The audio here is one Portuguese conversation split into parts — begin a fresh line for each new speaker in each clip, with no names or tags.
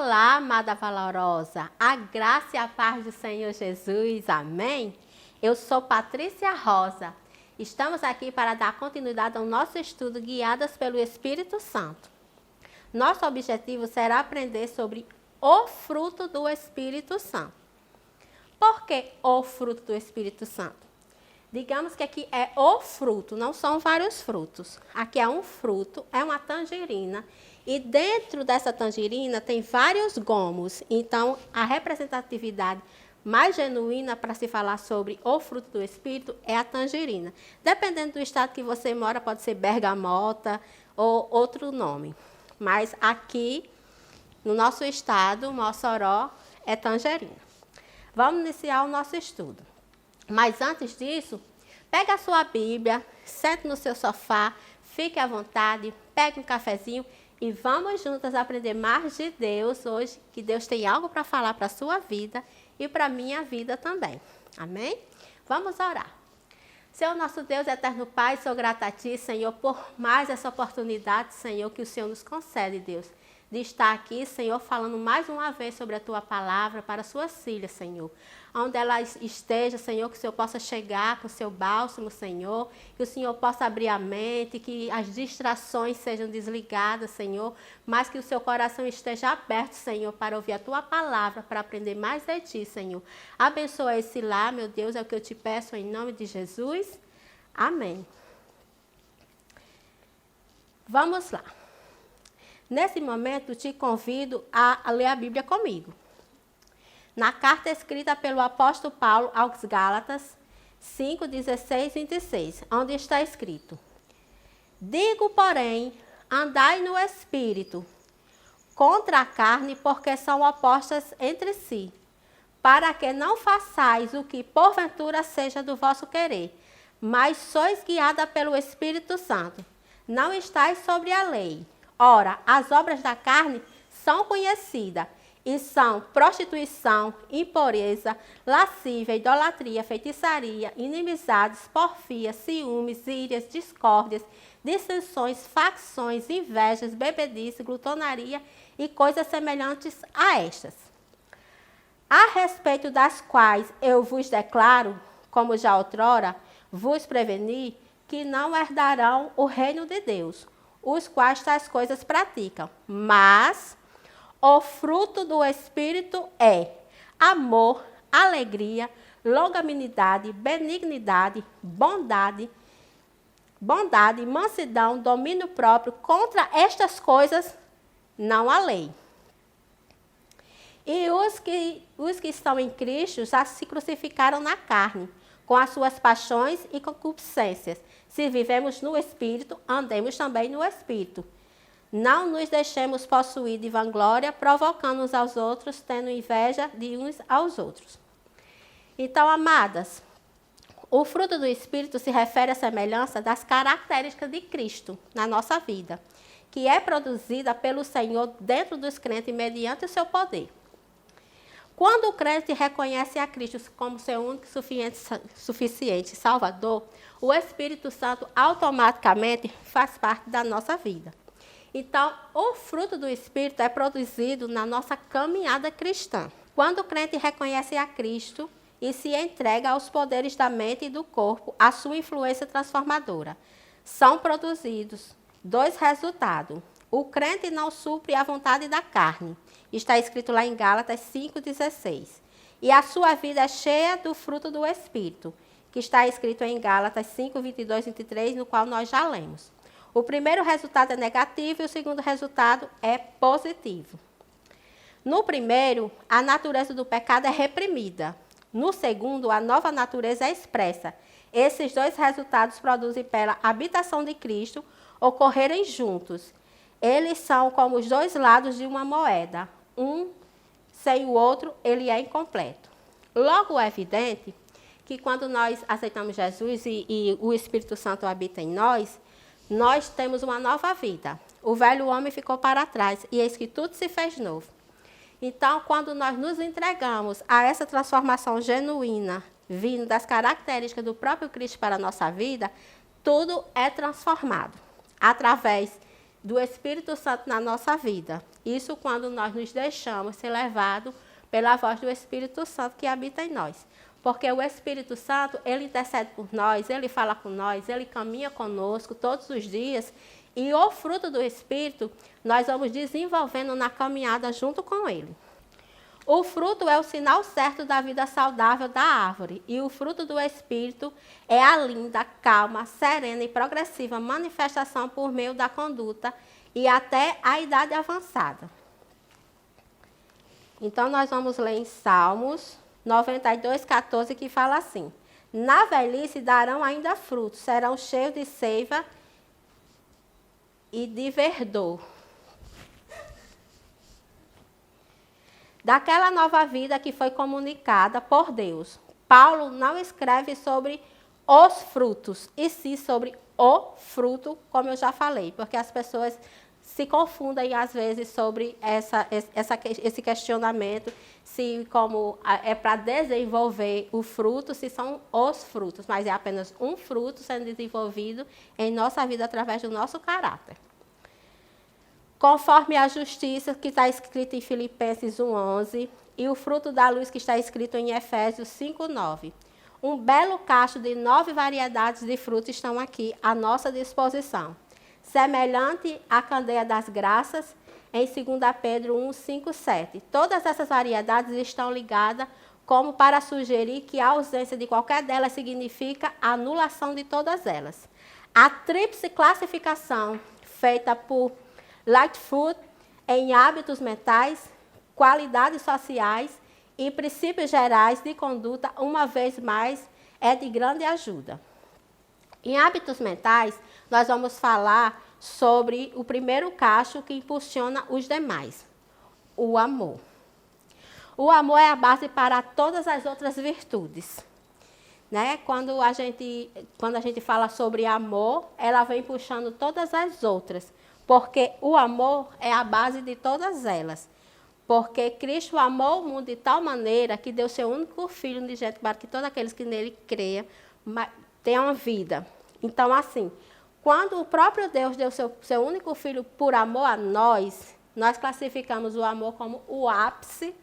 Olá, amada valorosa, a graça e a paz do Senhor Jesus, amém? Eu sou Patrícia Rosa, estamos aqui para dar continuidade ao nosso estudo guiadas pelo Espírito Santo. Nosso objetivo será aprender sobre o fruto do Espírito Santo. Por que o fruto do Espírito Santo? Digamos que aqui é o fruto, não são vários frutos. Aqui é um fruto, é uma tangerina. E dentro dessa tangerina tem vários gomos. Então, a representatividade mais genuína para se falar sobre o fruto do Espírito é a tangerina. Dependendo do estado que você mora, pode ser bergamota ou outro nome. Mas aqui, no nosso estado, Mossoró, é tangerina. Vamos iniciar o nosso estudo. Mas antes disso, pegue a sua Bíblia, sente no seu sofá, fique à vontade, pegue um cafezinho e vamos juntas aprender mais de Deus hoje, que Deus tem algo para falar para a sua vida e para a minha vida também. Amém? Vamos orar. Senhor, nosso Deus, eterno Pai, sou grata a Ti, Senhor, por mais essa oportunidade, Senhor, que o Senhor nos concede, Deus, de estar aqui, Senhor, falando mais uma vez sobre a Tua palavra para as Suas filhas, Senhor. Onde ela esteja, Senhor, que o Senhor possa chegar com o Seu bálsamo, Senhor, que o Senhor possa abrir a mente, que as distrações sejam desligadas, Senhor, mas que o seu coração esteja aberto, Senhor, para ouvir a Tua palavra, para aprender mais de Ti, Senhor. Abençoa esse lar, meu Deus, é o que eu te peço em nome de Jesus. Amém. Vamos lá. Nesse momento, te convido a ler a Bíblia comigo. Na carta escrita pelo apóstolo Paulo aos Gálatas 5, 16 e 26, onde está escrito: Digo, porém, andai no Espírito, contra a carne, porque são opostas entre si, para que não façais o que porventura seja do vosso querer, mas sois guiada pelo Espírito Santo. Não estáis sobre a lei. Ora, as obras da carne são conhecidas, e são prostituição, impureza, lascívia, idolatria, feitiçaria, inimizades, porfia, ciúmes, írias, discórdias, dissensões, facções, invejas, bebedice, glutonaria e coisas semelhantes a estas. A respeito das quais eu vos declaro, como já outrora vos preveni, que não herdarão o reino de Deus, os quais tais coisas praticam, mas o fruto do Espírito é amor, alegria, longanimidade, benignidade, bondade, mansidão, domínio próprio. Contra estas coisas não há lei. E os que estão em Cristo já se crucificaram na carne, com as suas paixões e concupiscências. Se vivemos no Espírito, andemos também no Espírito. Não nos deixemos possuir de vanglória, provocando uns aos outros, tendo inveja de uns aos outros. Então, amadas, o fruto do Espírito se refere à semelhança das características de Cristo na nossa vida, que é produzida pelo Senhor dentro dos crentes mediante o seu poder. Quando o crente reconhece a Cristo como seu único suficiente Salvador, o Espírito Santo automaticamente faz parte da nossa vida. Então, o fruto do Espírito é produzido na nossa caminhada cristã. Quando o crente reconhece a Cristo e se entrega aos poderes da mente e do corpo, a sua influência transformadora, são produzidos dois resultados. O crente não supre a vontade da carne. Está escrito lá em Gálatas 5,16. E a sua vida é cheia do fruto do Espírito, que está escrito em Gálatas 5, 22 e 23, no qual nós já lemos. O primeiro resultado é negativo e o segundo resultado é positivo. No primeiro, a natureza do pecado é reprimida. No segundo, a nova natureza é expressa. Esses dois resultados produzem pela habitação de Cristo ocorrerem juntos. Eles são como os dois lados de uma moeda. Um sem o outro, ele é incompleto. Logo é evidente que quando nós aceitamos Jesus e o Espírito Santo habita em nós temos uma nova vida. O velho homem ficou para trás e eis que tudo se fez novo. Então, quando nós nos entregamos a essa transformação genuína, vindo das características do próprio Cristo para a nossa vida, tudo é transformado através do Espírito Santo na nossa vida. Isso quando nós nos deixamos ser levados pela voz do Espírito Santo que habita em nós. Porque o Espírito Santo, ele intercede por nós, ele fala com nós, ele caminha conosco todos os dias. E o fruto do Espírito, nós vamos desenvolvendo na caminhada junto com ele. O fruto é o sinal certo da vida saudável da árvore. E o fruto do Espírito é a linda, calma, serena e progressiva manifestação por meio da conduta e até a idade avançada. Então, nós vamos ler em Salmos 92:14, que fala assim: na velhice darão ainda frutos, serão cheios de seiva e de verdor. Daquela nova vida que foi comunicada por Deus. Paulo não escreve sobre os frutos, e sim sobre o fruto, como eu já falei, porque as pessoas se confundem às vezes sobre esse questionamento, se como é para desenvolver o fruto, se são os frutos, mas é apenas um fruto sendo desenvolvido em nossa vida através do nosso caráter. Conforme a justiça que está escrita em Filipenses 1:11 e o fruto da luz que está escrito em Efésios 5:9. Um belo cacho de 9 variedades de frutos estão aqui à nossa disposição. Semelhante à candeia das graças, em 2 Pedro 1:5-7. Todas essas variedades estão ligadas como para sugerir que a ausência de qualquer delas significa a anulação de todas elas. A tríplice classificação feita por Lightfoot em hábitos mentais, qualidades sociais e princípios gerais de conduta, uma vez mais, é de grande ajuda. Em hábitos mentais, nós vamos falar sobre o primeiro cacho que impulsiona os demais, o amor. O amor é a base para todas as outras virtudes. Né? Quando a gente fala sobre amor, ela vem puxando todas as outras, porque o amor é a base de todas elas. Porque Cristo amou o mundo de tal maneira que deu seu único Filho unigênito para que todos aqueles que nele creiam tenham vida. Então, assim, quando o próprio Deus deu seu único Filho por amor a nós, nós classificamos o amor como o ápice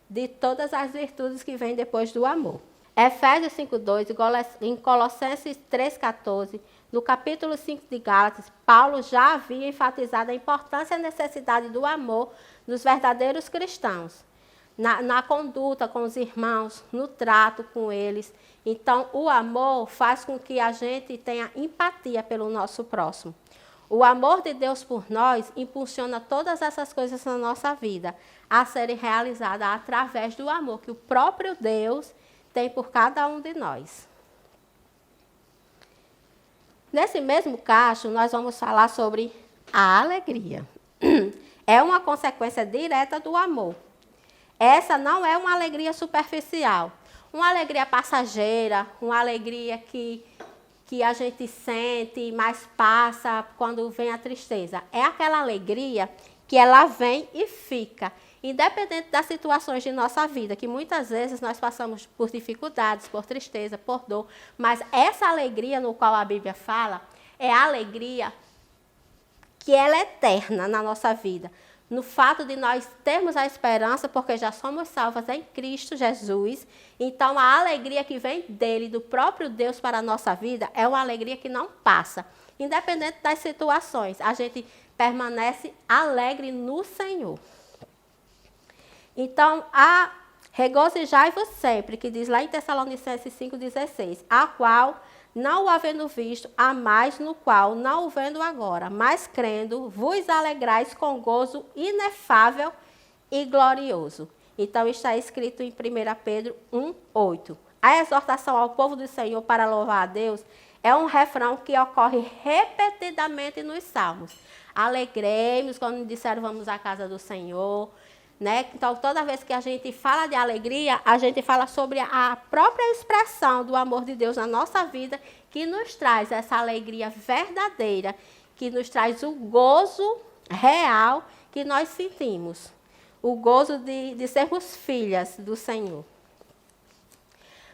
de todas as virtudes que vêm depois do amor. Efésios 5:2, em Colossenses 3:14, no capítulo 5 de Gálatas, Paulo já havia enfatizado a importância e a necessidade do amor dos verdadeiros cristãos, na conduta com os irmãos, no trato com eles. Então, o amor faz com que a gente tenha empatia pelo nosso próximo. O amor de Deus por nós impulsiona todas essas coisas na nossa vida a serem realizadas através do amor que o próprio Deus tem por cada um de nós. Nesse mesmo cacho, nós vamos falar sobre a alegria. É uma consequência direta do amor. Essa não é uma alegria superficial, uma alegria passageira, uma alegria que a gente sente, mas passa quando vem a tristeza. É aquela alegria que ela vem e fica, independente das situações de nossa vida, que muitas vezes nós passamos por dificuldades, por tristeza, por dor, mas essa alegria no qual a Bíblia fala é a alegria que ela é eterna na nossa vida. No fato de nós termos a esperança, porque já somos salvas em Cristo Jesus, então a alegria que vem dele, do próprio Deus para a nossa vida, é uma alegria que não passa. Independente das situações, a gente permanece alegre no Senhor. Então, regozijai-vos sempre, que diz lá em Tessalonicenses 5,16, a qual, não o havendo visto, há mais no qual, não o vendo agora, mas crendo, vos alegrais com gozo inefável e glorioso. Então, está escrito em 1 Pedro 1:8. A exortação ao povo do Senhor para louvar a Deus é um refrão que ocorre repetidamente nos Salmos. Alegremos quando disseram vamos à casa do Senhor. Né? Então, toda vez que a gente fala de alegria, a gente fala sobre a própria expressão do amor de Deus na nossa vida, que nos traz essa alegria verdadeira, que nos traz o gozo real que nós sentimos, o gozo de sermos filhas do Senhor.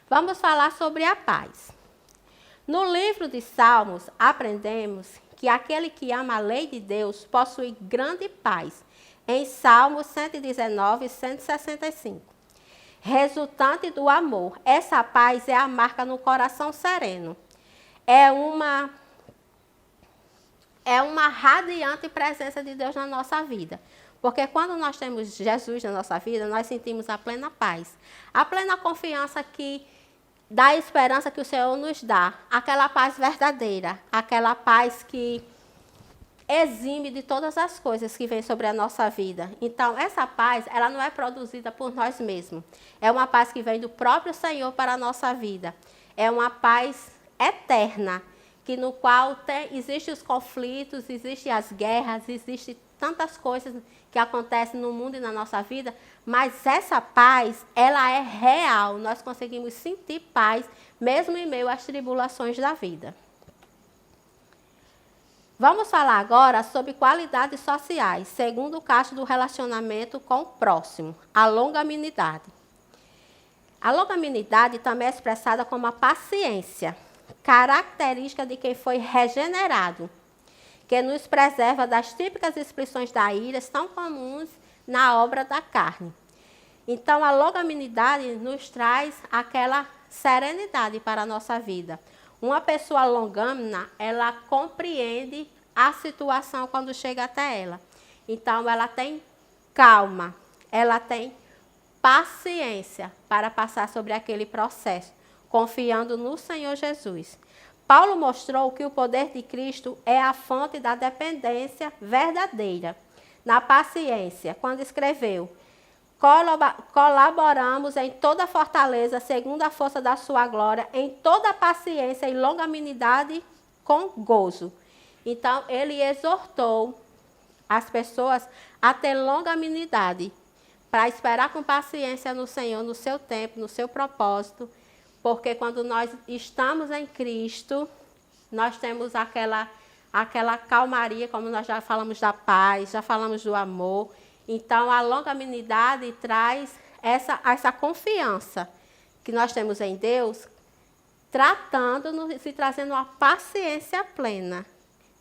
Vamos falar sobre a paz. No livro de Salmos, aprendemos que aquele que ama a lei de Deus possui grande paz, em Salmos 119 e 165. Resultante do amor. Essa paz é a marca no coração sereno. É uma radiante presença de Deus na nossa vida. Porque quando nós temos Jesus na nossa vida, nós sentimos a plena paz. A plena confiança da esperança que o Senhor nos dá. Aquela paz verdadeira. Aquela paz que exime de todas as coisas que vêm sobre a nossa vida. Então, essa paz, ela não é produzida por nós mesmos. É uma paz que vem do próprio Senhor para a nossa vida. É uma paz eterna, no qual existem os conflitos, existem as guerras, existem tantas coisas que acontecem no mundo e na nossa vida, mas essa paz, ela é real. Nós conseguimos sentir paz, mesmo em meio às tribulações da vida. Vamos falar agora sobre qualidades sociais, segundo o caso do relacionamento com o próximo, a longanimidade. A longanimidade também é expressada como a paciência, característica de quem foi regenerado, que nos preserva das típicas expressões da ira tão comuns na obra da carne. Então, a longanimidade nos traz aquela serenidade para a nossa vida. Uma pessoa longânima, ela compreende a situação quando chega até ela. Então, ela tem calma, ela tem paciência para passar sobre aquele processo, confiando no Senhor Jesus. Paulo mostrou que o poder de Cristo é a fonte da dependência verdadeira. Na paciência, quando escreveu: colaboramos em toda fortaleza, segundo a força da sua glória, em toda paciência e longanimidade com gozo. Então, ele exortou as pessoas a ter longanimidade, para esperar com paciência no Senhor, no seu tempo, no seu propósito, porque quando nós estamos em Cristo, nós temos aquela calmaria, como nós já falamos da paz, já falamos do amor. Então, a longanimidade traz essa confiança que nós temos em Deus, tratando-nos e trazendo uma paciência plena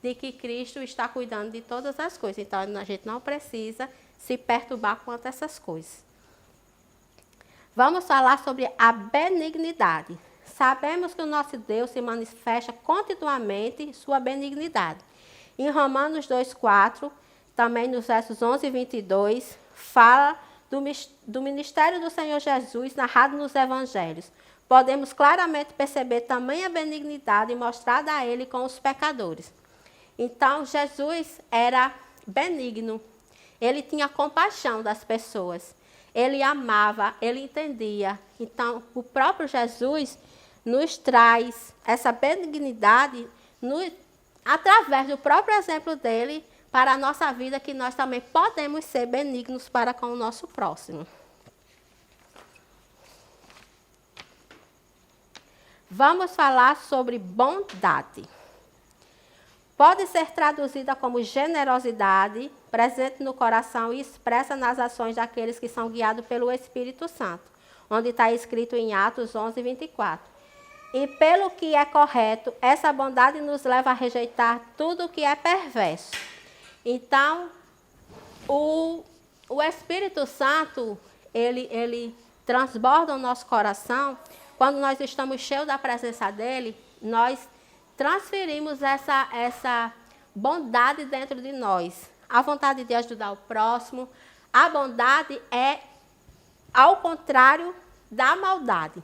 de que Cristo está cuidando de todas as coisas. Então, a gente não precisa se perturbar quanto a essas coisas. Vamos falar sobre a benignidade. Sabemos que o nosso Deus se manifesta continuamente sua benignidade. Em Romanos 2,4, também nos versos 11 e 22, fala do ministério do Senhor Jesus narrado nos evangelhos. Podemos claramente perceber tamanha benignidade mostrada a ele com os pecadores. Então, Jesus era benigno. Ele tinha compaixão das pessoas. Ele amava, ele entendia. Então, o próprio Jesus nos traz essa benignidade através do próprio exemplo dele para a nossa vida, que nós também podemos ser benignos para com o nosso próximo. Vamos falar sobre bondade. Pode ser traduzida como generosidade, presente no coração e expressa nas ações daqueles que são guiados pelo Espírito Santo, onde está escrito em Atos 11, 24. E pelo que é correto, essa bondade nos leva a rejeitar tudo o que é perverso. Então, o Espírito Santo, ele transborda o nosso coração. Quando nós estamos cheios da presença dele, nós transferimos essa bondade dentro de nós. A vontade de ajudar o próximo. A bondade é ao contrário da maldade.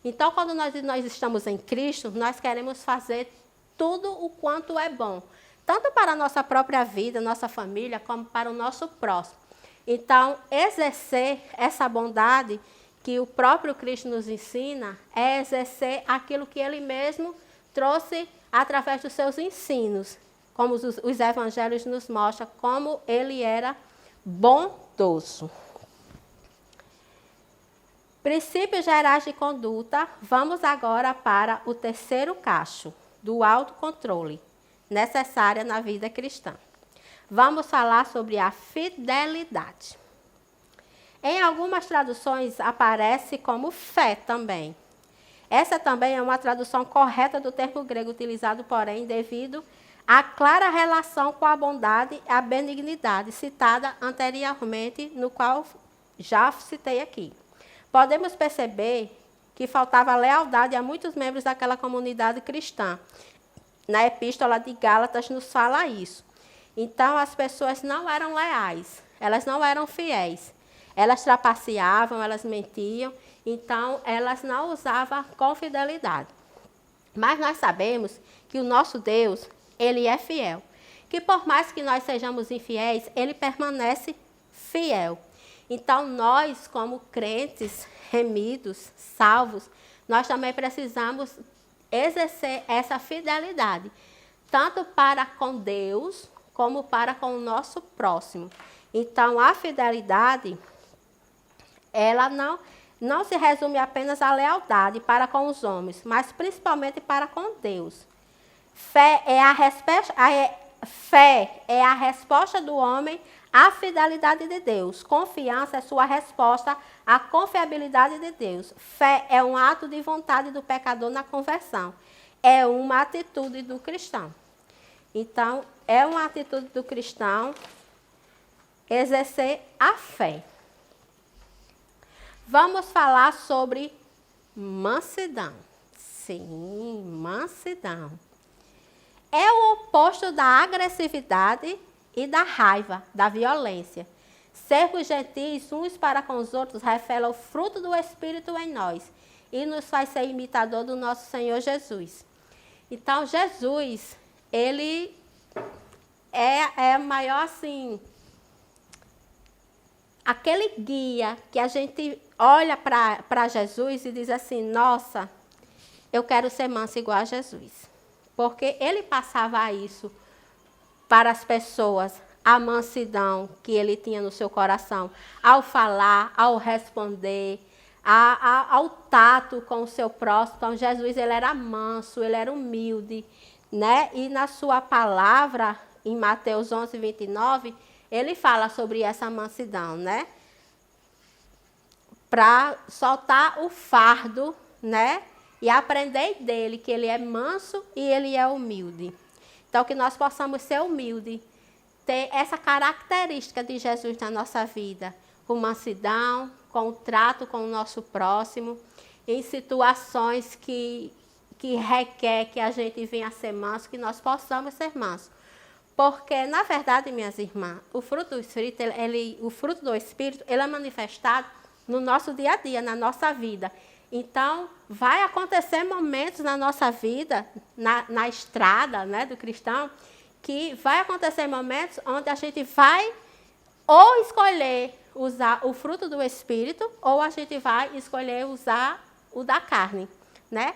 Então, quando nós estamos em Cristo, nós queremos fazer tudo o quanto é bom. Tanto para a nossa própria vida, nossa família, como para o nosso próximo. Então, exercer essa bondade que o próprio Cristo nos ensina é exercer aquilo que ele mesmo trouxe através dos seus ensinos, como os evangelhos nos mostram, como ele era bondoso. Princípios gerais de conduta. Vamos agora para o terceiro cacho, do autocontrole, necessária na vida cristã. Vamos falar sobre a fidelidade. Em algumas traduções aparece como fé também. Essa também é uma tradução correta do termo grego utilizado, porém, devido a clara relação com a bondade e a benignidade, citada anteriormente, no qual já citei aqui. Podemos perceber que faltava lealdade a muitos membros daquela comunidade cristã. Na Epístola de Gálatas nos fala isso. Então, as pessoas não eram leais, elas não eram fiéis. Elas trapaceavam, elas mentiam, então elas não usavam com fidelidade. Mas nós sabemos que o nosso Deus, Ele é fiel. Que por mais que nós sejamos infiéis, Ele permanece fiel. Então, nós, como crentes, remidos, salvos, nós também precisamos exercer essa fidelidade, tanto para com Deus, como para com o nosso próximo. Então, a fidelidade, ela não se resume apenas à lealdade para com os homens, mas principalmente para com Deus. Fé é a resposta do homem à fidelidade de Deus. Confiança é sua resposta à confiabilidade de Deus. Fé é um ato de vontade do pecador na conversão. É uma atitude do cristão. Então, é uma atitude do cristão exercer a fé. Vamos falar sobre mansidão. Sim, mansidão. É o oposto da agressividade e da raiva, da violência. Sermos gentis uns para com os outros revela o fruto do Espírito em nós e nos faz ser imitador do nosso Senhor Jesus. Então, Jesus, Ele é maior assim, aquele guia que a gente olha para Jesus e diz assim, nossa, eu quero ser manso igual a Jesus. Porque Ele passava isso para as pessoas, a mansidão que Ele tinha no seu coração, ao falar, ao responder, ao tato com o seu próximo. Então, Jesus, Ele era manso, Ele era humilde, né? E na sua palavra, em Mateus 11, 29, Ele fala sobre essa mansidão, né? Para soltar o fardo, né? E aprender dele que Ele é manso e Ele é humilde. Então, que nós possamos ser humildes, ter essa característica de Jesus na nossa vida, com mansidão, com o trato com o nosso próximo, em situações que requer que a gente venha a ser manso, que nós possamos ser mansos. Porque, na verdade, minhas irmãs, o fruto do Espírito, ele é manifestado no nosso dia a dia, na nossa vida. Então, vai acontecer momentos na nossa vida, na estrada, né, do cristão, que vai acontecer momentos onde a gente vai ou escolher usar o fruto do Espírito, ou a gente vai escolher usar o da carne, né?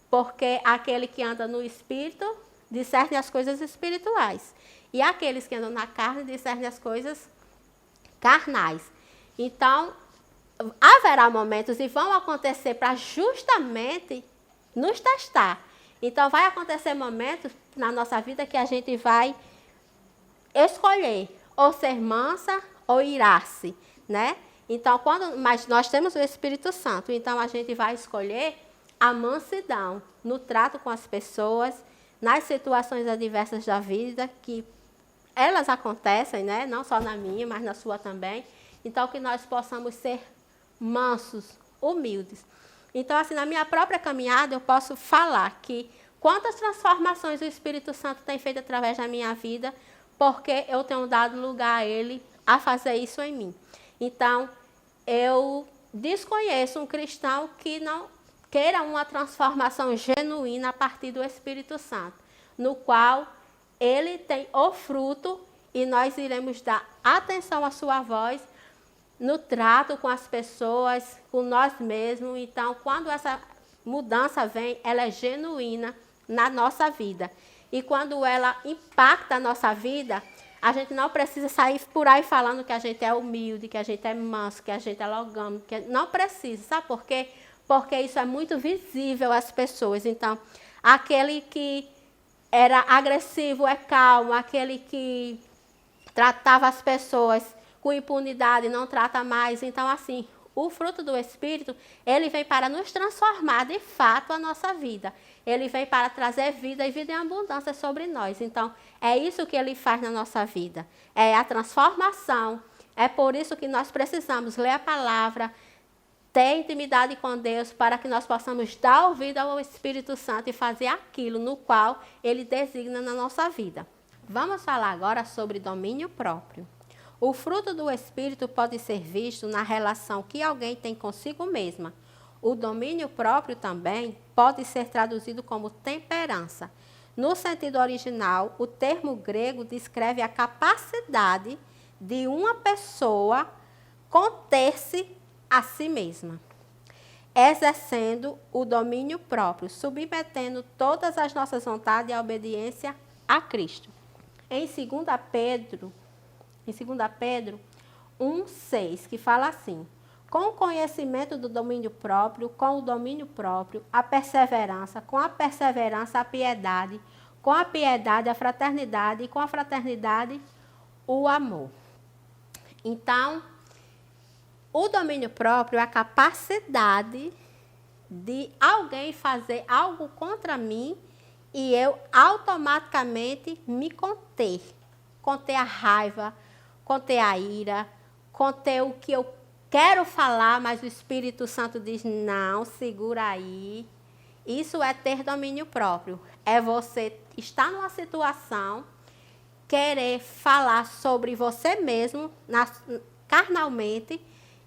Porque aquele que anda no Espírito discerne as coisas espirituais. E aqueles que andam na carne discernem as coisas carnais. Então, haverá momentos e vão acontecer para justamente nos testar. Então, vai acontecer momentos na nossa vida que a gente vai escolher ou ser mansa ou irar-se, né? Então, mas nós temos o Espírito Santo, então a gente vai escolher a mansidão no trato com as pessoas, nas situações adversas da vida, que elas acontecem, né? Não só na minha, mas na sua também. Então, que nós possamos ser mansos, humildes. Então, assim, na minha própria caminhada, eu posso falar que quantas transformações o Espírito Santo tem feito através da minha vida, porque eu tenho dado lugar a Ele a fazer isso em mim. Então, eu desconheço um cristão que não queira uma transformação genuína a partir do Espírito Santo, no qual ele tem o fruto e nós iremos dar atenção à sua voz no trato com as pessoas, com nós mesmos. Então, quando essa mudança vem, ela é genuína na nossa vida. E quando ela impacta a nossa vida, a gente não precisa sair por aí falando que a gente é humilde, que a gente é manso, que a gente é logâmico. Não precisa, sabe por quê? Porque isso é muito visível às pessoas. Então, aquele que era agressivo é calmo, aquele que tratava as pessoas com impunidade não trata mais. Então, assim, o fruto do Espírito, ele vem para nos transformar de fato a nossa vida. Ele vem para trazer vida e vida em abundância sobre nós. Então, é isso que ele faz na nossa vida. É a transformação. É por isso que nós precisamos ler a palavra, ter intimidade com Deus, para que nós possamos dar ouvido ao Espírito Santo e fazer aquilo no qual ele designa na nossa vida. Vamos falar agora sobre domínio próprio. O fruto do Espírito pode ser visto na relação que alguém tem consigo mesma. O domínio próprio também pode ser traduzido como temperança. No sentido original, o termo grego descreve a capacidade de uma pessoa conter-se a si mesma, exercendo o domínio próprio, submetendo todas as nossas vontades à obediência a Cristo. Em 2 Pedro 1,6, que fala assim: com o conhecimento do domínio próprio, com o domínio próprio, a perseverança, com a perseverança, a piedade, com a piedade, a fraternidade, e com a fraternidade, o amor. Então, o domínio próprio é a capacidade de alguém fazer algo contra mim e eu automaticamente me conter. Conter a raiva, conter a ira, conter o que eu quero falar, mas o Espírito Santo diz, não, segura aí. Isso é ter domínio próprio. É você estar numa situação, querer falar sobre você mesmo, carnalmente,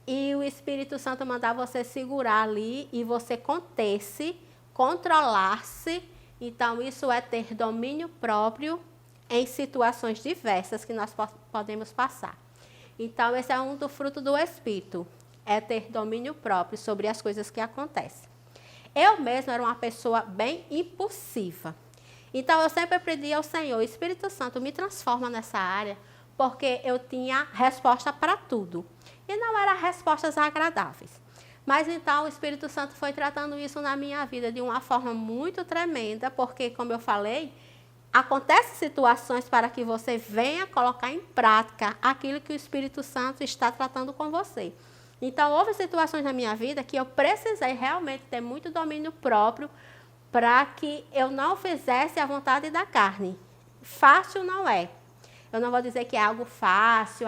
e o Espírito Santo mandar você segurar ali e você conter-se, controlar-se. Então, isso é ter domínio próprio em situações diversas que nós podemos passar. Então, esse é um do fruto do Espírito, é ter domínio próprio sobre as coisas que acontecem. Eu mesma era uma pessoa bem impulsiva. Então, eu sempre pedi ao Senhor, Espírito Santo, me transforma nessa área, porque eu tinha resposta para tudo. E não eram respostas agradáveis. Mas então o Espírito Santo foi tratando isso na minha vida de uma forma muito tremenda, porque, como eu falei, acontecem situações para que você venha colocar em prática aquilo que o Espírito Santo está tratando com você. Então, houve situações na minha vida que eu precisei realmente ter muito domínio próprio para que eu não fizesse a vontade da carne. Fácil não é. Eu não vou dizer que é algo fácil,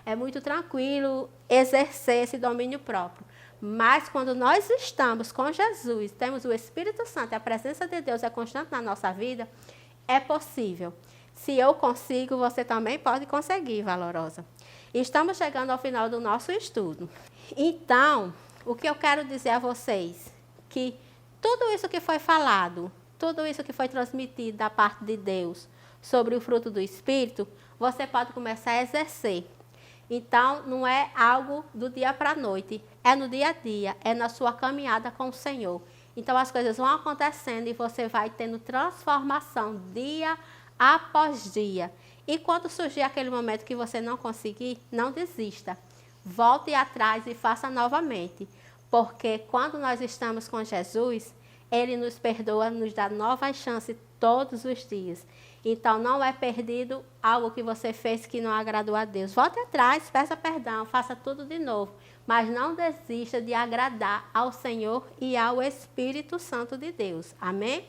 é muito tranquilo exercer esse domínio próprio. Mas quando nós estamos com Jesus, temos o Espírito Santo e a presença de Deus é constante na nossa vida, é possível. Se eu consigo, você também pode conseguir, valorosa. Estamos chegando ao final do nosso estudo. Então, o que eu quero dizer a vocês, que tudo isso que foi falado, tudo isso que foi transmitido da parte de Deus sobre o fruto do Espírito, você pode começar a exercer. Então, não é algo do dia para a noite, é no dia a dia, é na sua caminhada com o Senhor. Então, as coisas vão acontecendo e você vai tendo transformação dia após dia. E quando surgir aquele momento que você não conseguir, não desista. Volte atrás e faça novamente. Porque quando nós estamos com Jesus, Ele nos perdoa, nos dá novas chances todos os dias. Então, não é perdido algo que você fez que não agradou a Deus. Volte atrás, peça perdão, faça tudo de novo. Mas não desista de agradar ao Senhor e ao Espírito Santo de Deus. Amém?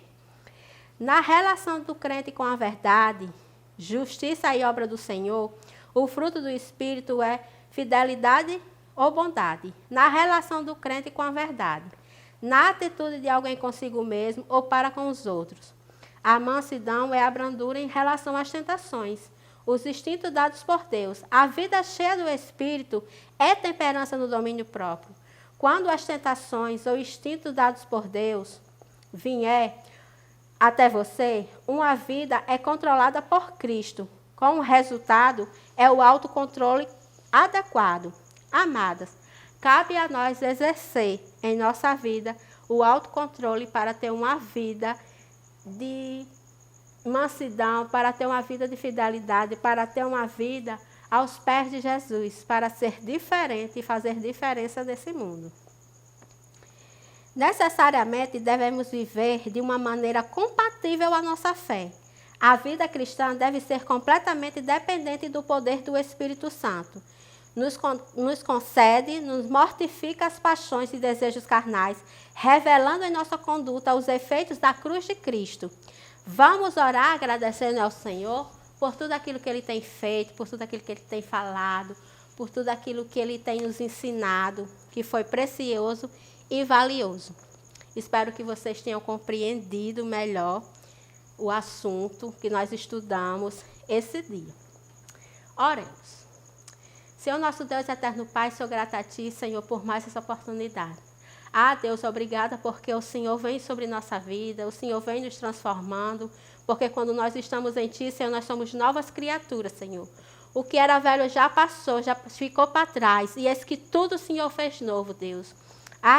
Na relação do crente com a verdade, justiça e obra do Senhor, o fruto do Espírito é fidelidade ou bondade. Na relação do crente com a verdade, na atitude de alguém consigo mesmo ou para com os outros. A mansidão é a brandura em relação às tentações, os instintos dados por Deus. A vida cheia do Espírito é temperança no domínio próprio. Quando as tentações ou instintos dados por Deus vier até você, uma vida é controlada por Cristo. Com o resultado é o autocontrole adequado. Amadas, cabe a nós exercer em nossa vida o autocontrole para ter uma vida de mansidão, para ter uma vida de fidelidade, para ter uma vida aos pés de Jesus, para ser diferente e fazer diferença nesse mundo. Necessariamente devemos viver de uma maneira compatível à nossa fé. A vida cristã deve ser completamente dependente do poder do Espírito Santo. nos concede, nos mortifica as paixões e desejos carnais, revelando em nossa conduta os efeitos da cruz de Cristo. Vamos orar agradecendo ao Senhor por tudo aquilo que Ele tem feito, por tudo aquilo que Ele tem falado, por tudo aquilo que Ele tem nos ensinado, que foi precioso e valioso. Espero que vocês tenham compreendido melhor o assunto que nós estudamos esse dia. Oremos. Senhor nosso Deus, eterno Pai, sou grata a Ti, Senhor, por mais essa oportunidade. Deus, obrigada porque o Senhor vem sobre nossa vida, o Senhor vem nos transformando, porque quando nós estamos em Ti, Senhor, nós somos novas criaturas, Senhor. O que era velho já passou, já ficou para trás, e eis que tudo o Senhor fez novo, Deus.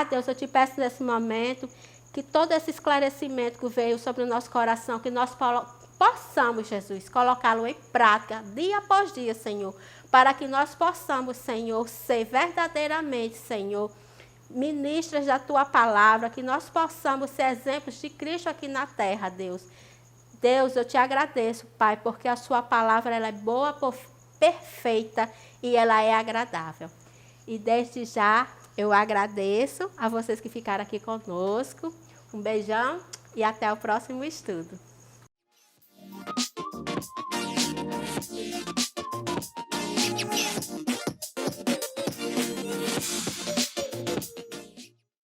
Deus, eu te peço nesse momento que todo esse esclarecimento que veio sobre o nosso coração, que nós possamos, Jesus, colocá-lo em prática dia após dia, Senhor, para que nós possamos, Senhor, ser verdadeiramente, Senhor, ministras da Tua palavra, que nós possamos ser exemplos de Cristo aqui na terra, Deus. Deus, eu te agradeço, Pai, porque a Sua palavra ela é boa, perfeita e ela é agradável. E desde já eu agradeço a vocês que ficaram aqui conosco. Um beijão e até o próximo estudo.